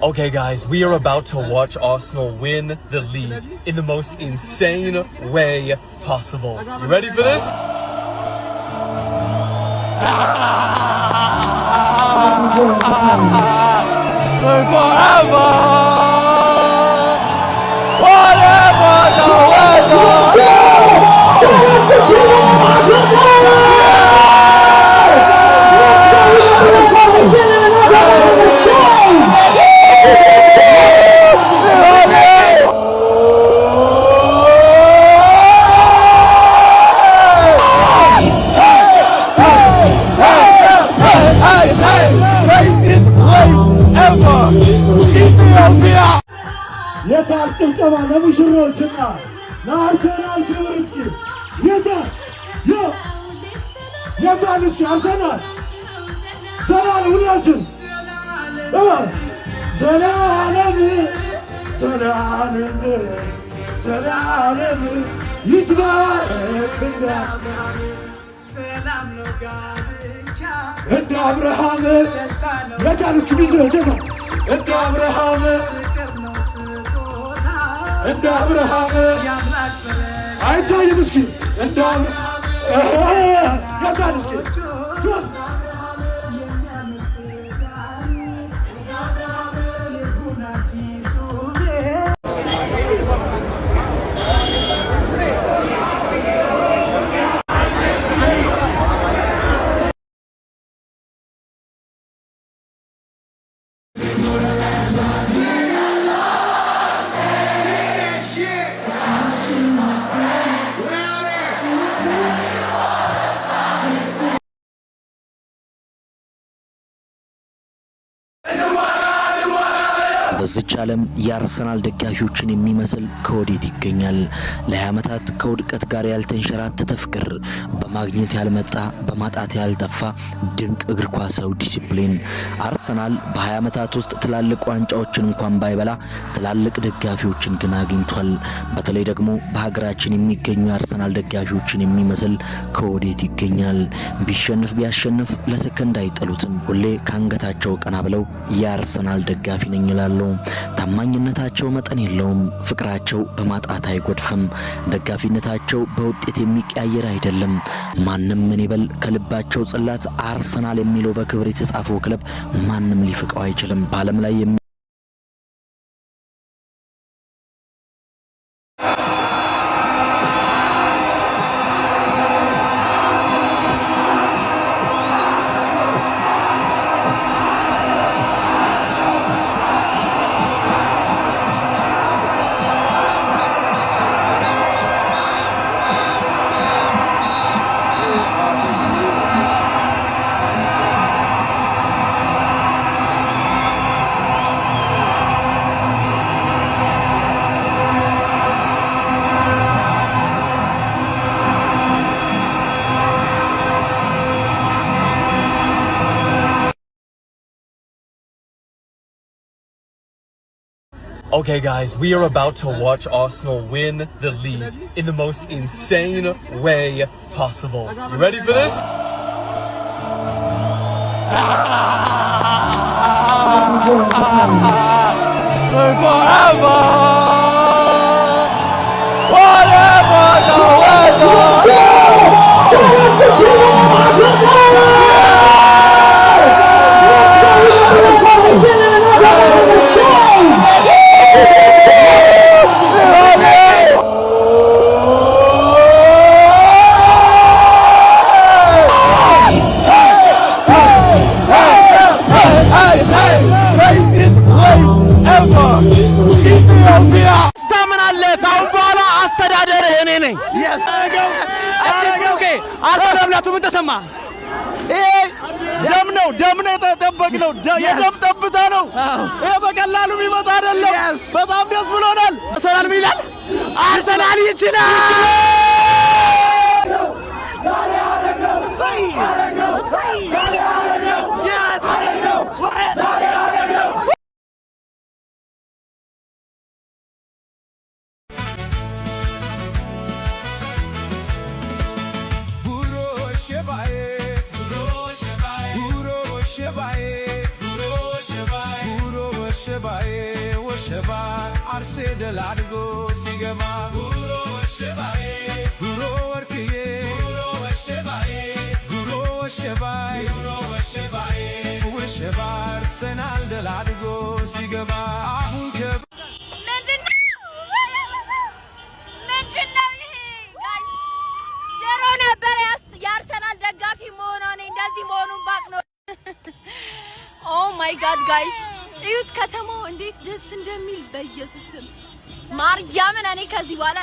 Okay guys, we are about to watch Arsenal win the league in the most insane way possible. You ready for this? ጭብጨባ ለሙሽሮችና ለአርሰናል ክብር እስኪ የታል እስኪ አርሰናል ዘላለም ሁላችን ዘላለም ይትባረክ እንደ አብርሃም የታል እስኪ ሚዜዎች እንደ አብርሃም እንደ አብርሃም አይታይም እስኪ እንደ አብርሃም የታል እስኪ በዚች ዓለም የአርሰናል ደጋፊዎችን የሚመስል ከወዴት ይገኛል? ለ20 ዓመታት ከውድቀት ጋር ያልተንሸራተተ ፍቅር፣ በማግኘት ያልመጣ በማጣት ያልጠፋ ድንቅ እግር ኳሳዊ ዲሲፕሊን። አርሰናል በ20 ዓመታት ውስጥ ትላልቅ ዋንጫዎችን እንኳን ባይበላ ትላልቅ ደጋፊዎችን ግን አግኝቷል። በተለይ ደግሞ በሀገራችን የሚገኙ የአርሰናል ደጋፊዎችን የሚመስል ከወዴት ይገኛል? ቢሸንፍ ቢያሸንፍ ለሰከንድ አይጠሉትም። ሁሌ ካንገታቸው ቀና ብለው የአርሰናል ደጋፊ ነኝ ይላሉ። ታማኝነታቸው መጠን የለውም። ፍቅራቸው በማጣት አይጎድፍም። ደጋፊነታቸው በውጤት የሚቀያየር አይደለም። ማንም ምን ይበል ከልባቸው ጽላት አርሰናል የሚለው በክብር የተጻፈው ክለብ ማንም ሊፍቀው አይችልም። በዓለም ላይ Okay guys, we are about to watch Arsenal win the league in the most insane way possible. You ready for this? Forever! አርሰናል መብላቱ ምን ተሰማ? ደም ነው የተጠበቅነው የደም ጠብታ ነው። ይሄ በቀላሉ የሚመጣ አይደለም። በጣም ደስ ብሎናል። አርሰናል ምን ይላል? አርሰናል ይችላል። Arsedel adgo sigama guro shebae guro workiye guro shebae shebar senal del adgo sigama ahun ke ምንድነው ይሄ ጋይስ ጀሮ ነበር ያርሰናል ደጋፊ መሆኑን እንደዚህ መሆኑን ባቅ ነው ኦ ማይ ጋድ ጋይስ እዩት ከተማው እንዴት ደስ እንደሚል በኢየሱስ ስም ማርያምን እኔ ከዚህ በኋላ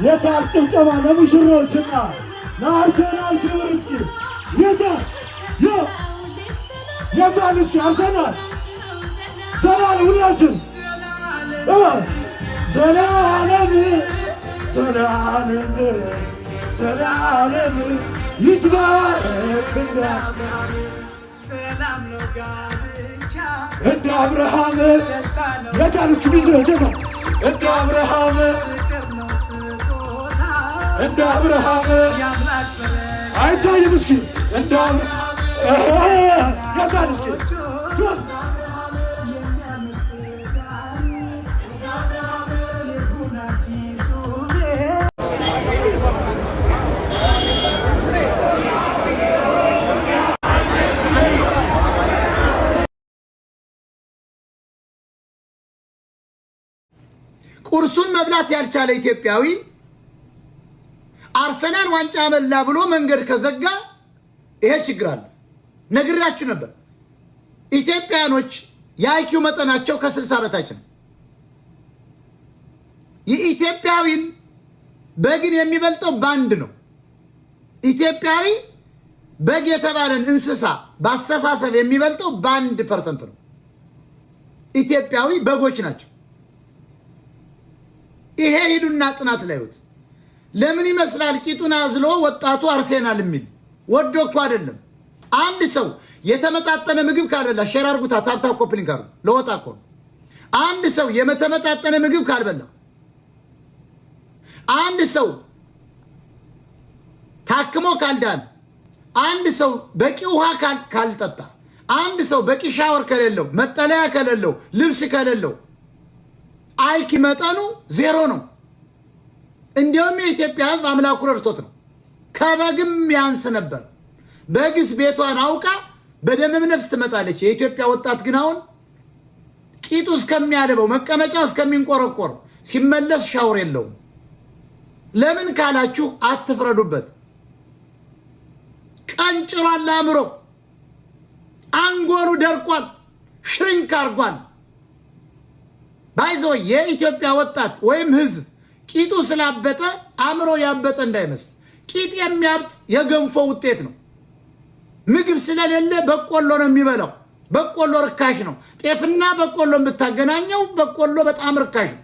የታል ጭብጨባ ለሙሽሮችና ለአርሰናል ክብር እስኪ የታል እስኪ አርሰናል ዘላለም ሁላችን ዘላለም ይትባረክ ሰላም ነው ጋብቻ እንደ አብርሃም የታል እስኪ ቢዘጀታ እንደ አብርሃም እንደ አብርሃም አይታይም እስኪ እንደ የታል እስኪ ቁርሱን መብላት ያልቻለ ኢትዮጵያዊ አርሰናል ዋንጫ መላ ብሎ መንገድ ከዘጋ ይሄ ችግር አለ። ነግራችሁ ነበር። ኢትዮጵያኖች የአይኪው መጠናቸው ከ60 በታች ነው። የኢትዮጵያዊን በግን የሚበልጠው ባንድ ነው። ኢትዮጵያዊ በግ የተባለን እንስሳ በአስተሳሰብ የሚበልጠው በ1% ነው። ኢትዮጵያዊ በጎች ናቸው። ይሄ ሂዱና ጥናት ላይውት ለምን ይመስላል ቂጡን አዝሎ ወጣቱ አርሰናል የሚል ወዶ እኮ አይደለም። አንድ ሰው የተመጣጠነ ምግብ ካልበላ ሼር አድርጉታ ታፕታፕ ኮፕሊንግ አድርጉ ለወጣ እኮ አንድ ሰው የተመጣጠነ ምግብ ካልበላ አንድ ሰው ታክሞ ካልዳን አንድ ሰው በቂ ውሃ ካልጠጣ አንድ ሰው በቂ ሻወር ከሌለው መጠለያ ከሌለው ልብስ ከሌለው አይኪ መጠኑ ዜሮ ነው። እንዲያውም የኢትዮጵያ ሕዝብ አምላኩ ረድቶት ነው። ከበግም ያንስ ነበር። በግስ ቤቷን አውቃ በደምም ነፍስ ትመጣለች። የኢትዮጵያ ወጣት ግን አሁን ቂጡ እስከሚያለበው መቀመጫው እስከሚንቆረቆር ሲመለስ ሻወር የለውም። ለምን ካላችሁ አትፍረዱበት። ቀንጭሯል፣ አእምሮ አንጎሉ ደርቋል፣ ሽሪንክ አርጓል። ባይዘው የኢትዮጵያ ወጣት ወይም ህዝብ ቂጡ ስላበጠ አእምሮ ያበጠ እንዳይመስል። ቂጥ የሚያብጥ የገንፎ ውጤት ነው። ምግብ ስለሌለ በቆሎ ነው የሚበላው። በቆሎ ርካሽ ነው። ጤፍና በቆሎ ብታገናኘው በቆሎ በጣም ርካሽ ነው።